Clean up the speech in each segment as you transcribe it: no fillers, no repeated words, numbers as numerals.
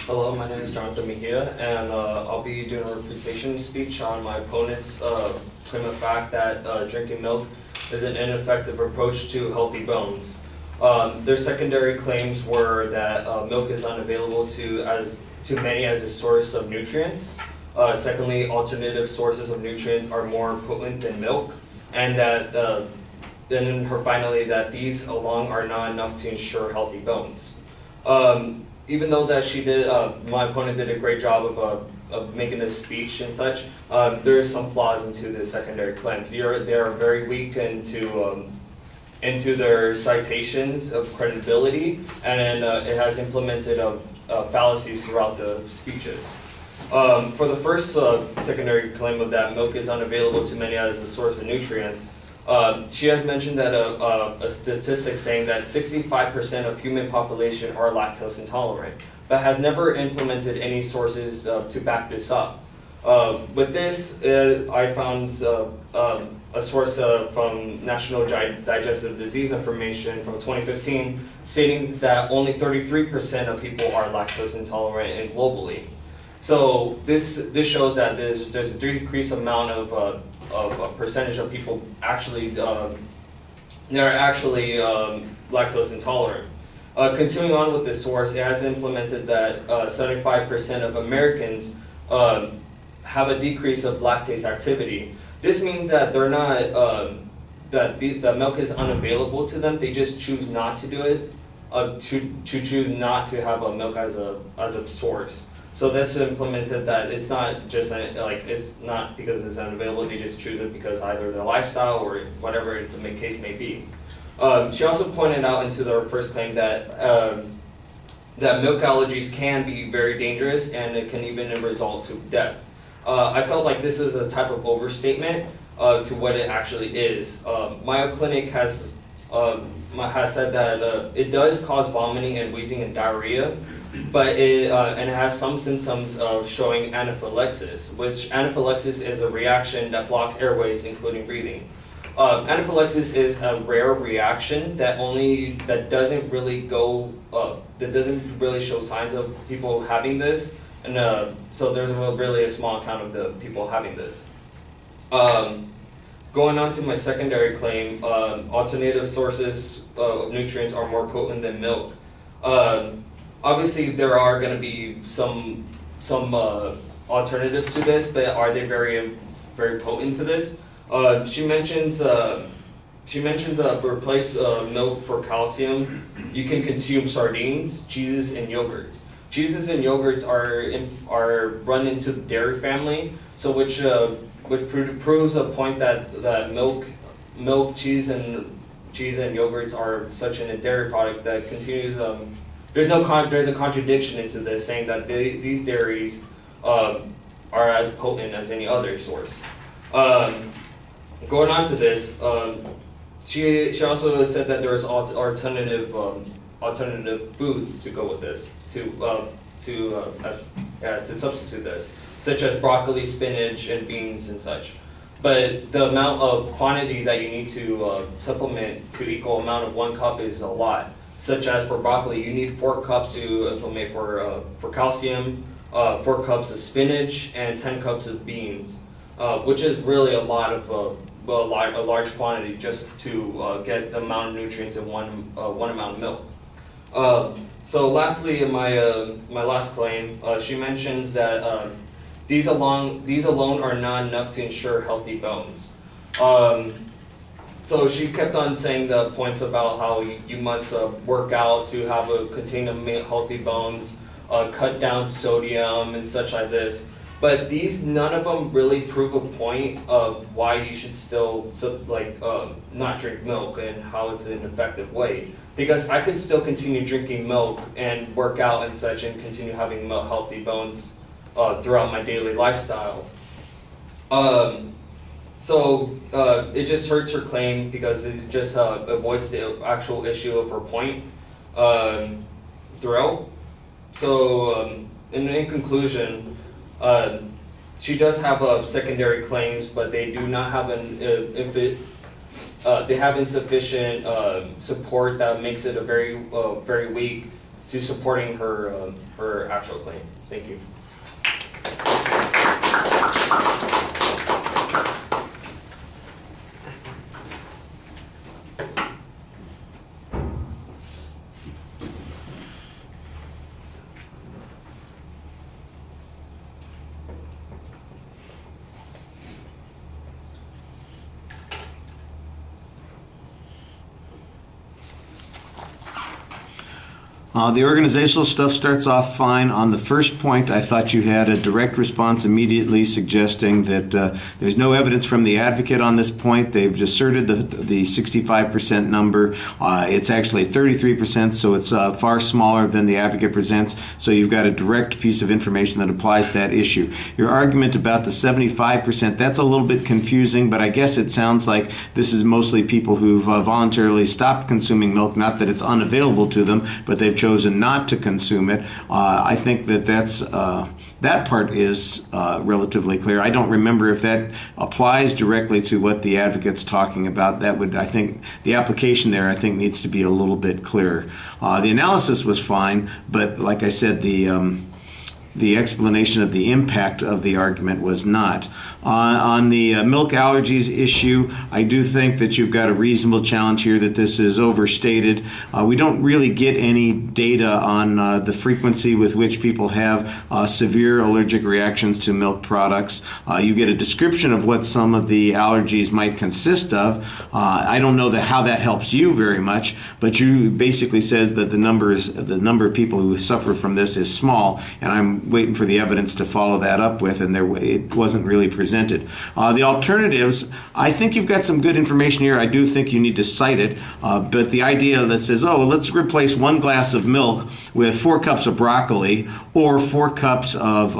Hello, my name is Johnathan Refutation, and I'll be doing a refutation speech on my opponent's claim of fact that drinking milk is an ineffective approach to healthy bones. Their secondary claims were that milk is unavailable to many as a source of nutrients. Secondly, alternative sources of nutrients are more potent than milk, and that finally that these alone are not enough to ensure healthy bones. Even though that my opponent did a great job of making a speech and such, there is some flaws into the secondary claims. They are very weak into their citations of credibility, and then it has implemented fallacies throughout the speeches. For the first secondary claim of that milk is unavailable to many as a source of nutrients, she has mentioned that a statistic saying that 65% of human population are lactose intolerant, but has never implemented any sources to back this up. With this, I found a source from National Digestive Disease Information from 2015 stating that only 33% of people are lactose intolerant and globally. So this shows that there's a decreased amount of a percentage of people actually they're actually lactose intolerant. Continuing on with this source, it has implemented that 75% of Americans have a decrease of lactase activity. This means that they're not that the milk is unavailable to them. They just choose not to do it, to choose not to have a milk as a source. So this implemented that it's not just it's not because it's unavailable. They just choose it because either their lifestyle or whatever the case may be. She also pointed out into their first claim that that milk allergies can be very dangerous and it can even result to death. I felt like this is a type of overstatement to what it actually is. Mayo Clinic has said that it does cause vomiting and wheezing and diarrhea, but it has some symptoms of showing anaphylaxis, which anaphylaxis is a reaction that blocks airways, including breathing. Anaphylaxis is a rare reaction that doesn't really show signs of people having this, and so there's really a small count of the people having this. Going on to my secondary claim, alternative sources of nutrients are more potent than milk. Obviously, there are going to be some alternatives to this, but are they very potent to this? She mentions replace milk for calcium. You can consume sardines, cheeses, and yogurts. Cheeses and yogurts are run into the dairy family, so which proves a point that milk, cheese, and yogurts are such a dairy product that continues. There's a contradiction into this, saying that these dairies are as potent as any other source. Going on to this, she also said that there's alternative foods to go with this to substitute this, such as broccoli, spinach, and beans and such. But the amount of quantity that you need to supplement to equal amount of 1 cup is a lot. Such as for broccoli, you need 4 cups to implement for calcium, 4 cups of spinach, and 10 cups of beans, which is really a lot of a large quantity just to get the amount of nutrients in one amount of milk. So lastly, in my last claim, she mentions that these alone are not enough to ensure healthy bones. So she kept on saying the points about how you must work out to continue to make healthy bones, cut down sodium and such like this. But none of them really prove a point of why you should still not drink milk and how it's an effective way. Because I could still continue drinking milk and work out and such and continue having healthy bones throughout my daily lifestyle. So it just hurts her claim because it just avoids the actual issue of her point throughout. So in conclusion, she does have secondary claims, but they do not have they have insufficient support that makes it a very weak to supporting her actual claim. Thank you. The organizational stuff starts off fine. On the first point, I thought you had a direct response immediately suggesting that there's no evidence from the advocate on this point. They've asserted the 65% number. It's actually 33%, so it's far smaller than the advocate presents. So you've got a direct piece of information that applies to that issue. Your argument about the 75%, that's a little bit confusing, but I guess it sounds like this is mostly people who've voluntarily stopped consuming milk, not that it's unavailable to them, but they've chosen not to consume it. I think that part is relatively clear. I don't remember if that applies directly to what the advocate's talking about. That would, I think, the application there, I think, needs to be a little bit clearer. The analysis was fine, but like I said, the explanation of the impact of the argument was not. On the milk allergies issue, I do think that you've got a reasonable challenge here that this is overstated. We don't really get any data on the frequency with which people have severe allergic reactions to milk products. You get a description of what some of the allergies might consist of. I don't know how that helps you very much, but you basically says that the number of people who suffer from this is small, and I'm waiting for the evidence to follow that up with, and it wasn't really presented. The alternatives, I think you've got some good information here. I do think you need to cite it, but the idea that says, oh, well, let's replace 1 glass of milk with 4 cups of broccoli or 4 cups of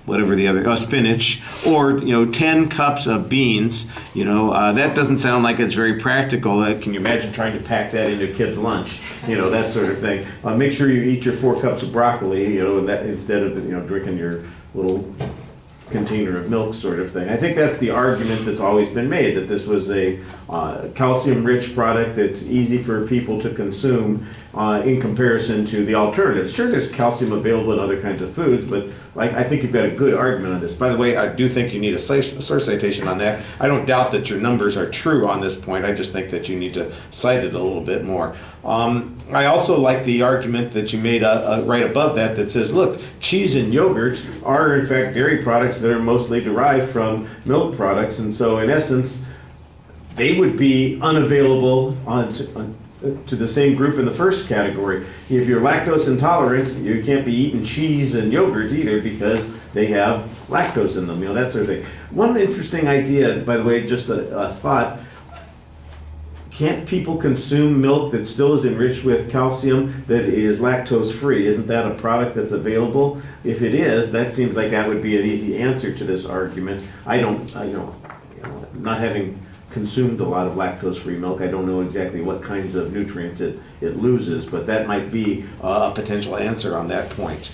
whatever the other, spinach, or 10 cups of beans, that doesn't sound like it's very practical. Can you imagine trying to pack that into a kid's lunch? That sort of thing. Make sure you eat your 4 cups of broccoli, that instead of drinking your little container of milk sort of thing. I think that's the argument that's always been made, that this was a calcium-rich product that's easy for people to consume in comparison to the alternatives. Sure, there's calcium available in other kinds of foods, but I think you've got a good argument on this. By the way, I do think you need a source citation on that. I don't doubt that your numbers are true on this point. I just think that you need to cite it a little bit more. I also like the argument that you made right above that says, look, cheese and yogurt are in fact dairy products that are mostly derived from milk products, and so in essence, they would be unavailable to the same group in the first category. If you're lactose intolerant, you can't be eating cheese and yogurt either because they have lactose in them, that sort of thing. One interesting idea, by the way, just a thought, can't people consume milk that still is enriched with calcium that is lactose free? Isn't that a product that's available? If it is, that seems like that would be an easy answer to this argument. Not having consumed a lot of lactose-free milk, I don't know exactly what kinds of nutrients it loses, but that might be a potential answer on that point.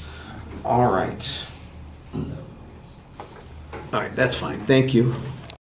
All right. All right, that's fine. Thank you.